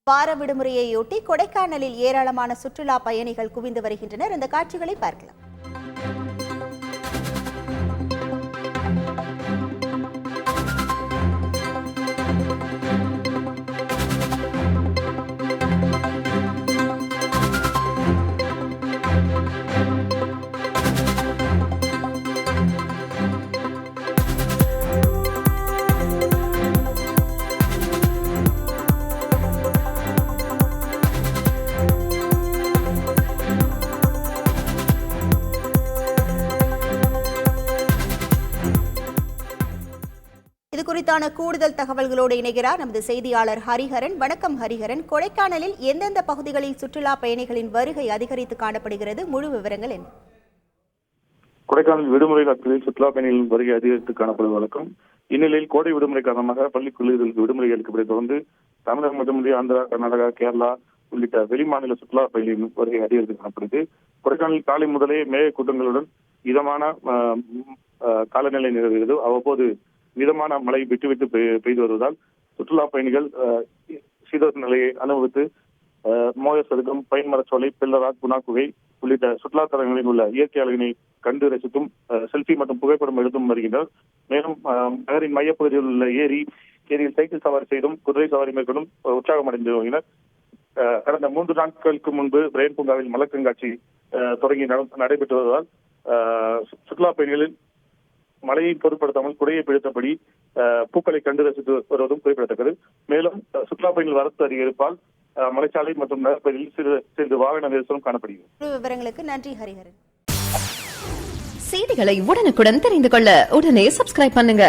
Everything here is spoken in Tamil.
வார விடுமுறையொட்டி கொடைக்கானலில் ஏராளமான சுற்றுலா பயணிகள் குவிந்து வருகின்றனர். இந்த காட்சிகளை பார்க்கலாம். இது குறித்தான கூடுதல் தகவல்களோடு இணைகிறார் நமது செய்தியாளர் ஹரிஹரன். வணக்கம் ஹரிஹரன். கொடைக்கானலில் எந்தெந்த பகுதிகளில் சுற்றுலா பயணிகளின் வருகை அதிகரித்து காணப்படுகிறது? முழு விவரங்கள் என்ன? கொடைக்கானல் விடுமுறை நாட்களில் சுற்றுலா பயணிகளின் வருகை அதிகரித்து காணப்படும் வழக்கம். இந்நிலையில் கோடை விடுமுறை காரணமாக பள்ளி கல்லூரிகளுக்கு விடுமுறை அளிக்கப்பட்டதை தொடர்ந்து தமிழகம் மட்டுமின்றி ஆந்திரா, கர்நாடகா, கேரளா உள்ளிட்ட வெளிமாநில சுற்றுலா பயணிகளின் வருகை அதிகரித்து காணப்படுது. கொடைக்கானல் காலை முதலே மேக கூட்டங்களுடன் இதமான காலநிலை நிலவுகிறது. அவ்வப்போது மிதமான மழை விட்டு பெய்து வருவதால் சுற்றுலா பயணிகள் சீதோஷ நிலையை அனுபவித்து மோயர் சதுக்கம், பைன் மரச்சோலை, பில்லராக், குணா குகை உள்ளிட்ட சுற்றுலா தலங்களில் உள்ள இயற்கை அழகினை கண்டு ரசித்தும் செல்ஃபி மற்றும் புகைப்படம் எடுத்தும் வருகின்றனர். மேலும் நகரின் மையப்பகுதியில் உள்ள ஏரியில் சைக்கிள் சவாரி செய்தும் குதிரை சவாரி மேற்கொண்டும் உற்சாகம் அடைந்து வருகின்றனர். கடந்த 3 நாட்களுக்கு முன்பு பிரைன் பூங்காவில் மலர் கண்காட்சி தொடங்கி நடைபெற்று வருவதால் சுற்றுலா பயணிகளில் மழையை பொருட்படுத்தாமல் குடையை பிடித்தபடி பூக்களை கண்டு ரசித்து வருவதும் குறிப்பிடத்தக்கது. மேலும் சுற்றுலா பயணிகள் வரத்து அதிகரிப்பால் மலைச்சாலை மற்றும் நகர்ப்பகுதியில் சிறிது வாகன நெரிசலும் காணப்படுகிறது. விவரங்களுக்கு நன்றி ஹரிஹரன். செய்திகளை உடனுக்குடன் தெரிந்து கொள்ள உடனே சப்ஸ்கிரைப் பண்ணுங்க.